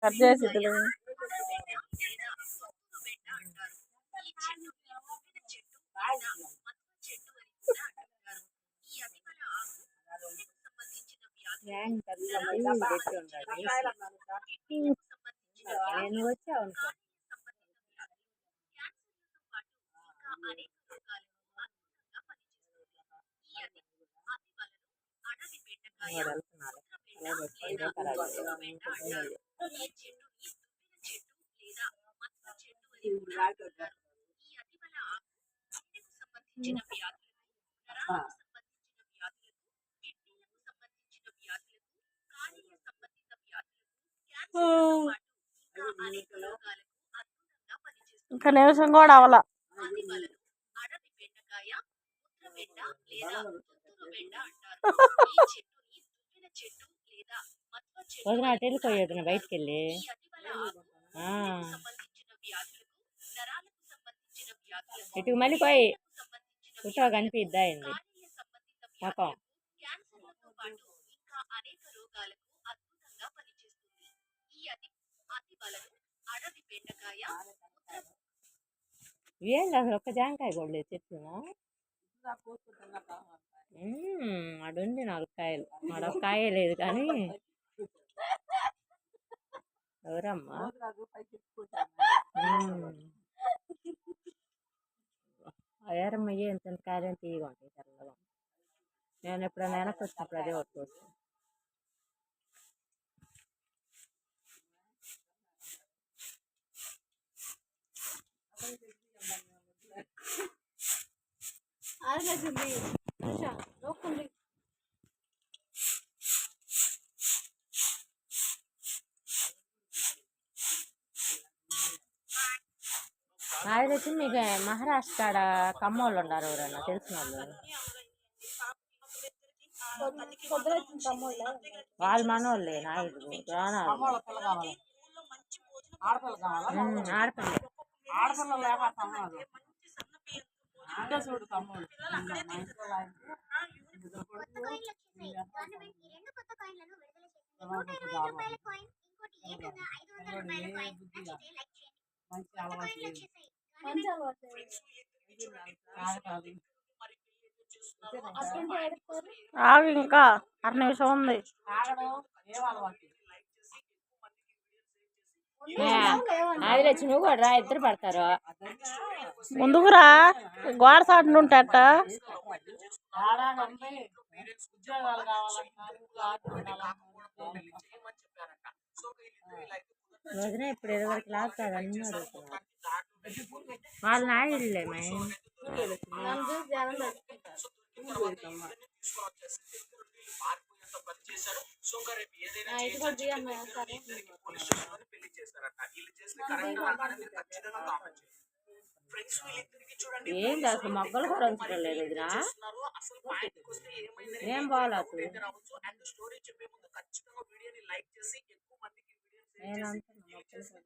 cut చేసి నేను వచ్చావు ఇంకా నిమిషం కూడా అవలా వదిన అటు వెళ్ళిపోయేది బయటికి వెళ్ళి ఇటు మళ్ళీ పోయి ఫోటో కనిపిద్దా అయింది మొత్తం ఏంటి అసలు ఒక్క జాంకాయ కూడా చెట్టు అడుంది 4 కాయలు మరొక కాయ లేదు కానీ ఎవరమ్మా అయ్యారమ్మయ్యే ఎంత కాయలు తీయగా ఉంటాయి తెల్లగా నేను ఎప్పుడైనా వెనక్కి వచ్చినప్పుడు అదే పట్టుకోవచ్చు నాకు తెలిసి మీకు మహారాష్ట్ర కమ్మోళ్ళు ఉన్నారు ఎవరన్నా తెలిసిన వాళ్ళు మనోళ్ళే నాయుడు ఆడపిల్లే ఆగు ఇంకా 6 నిమిషం ఉంది వచ్చి నువ్వు కూడా రా ఇద్దరు పడతారు ముందుకురా గోడ సాటును ఉంటాట వదిన ఇప్పుడు 20 లాగుతారు అన్నీ అడుగుతున్నారు వాళ్ళ నాయుడులే మేము ఏంటి అసలు మొగ్గలు కూడా ఉంచడం లేదు వదినా ఏం బాగాలేదు నేను అంటున్నా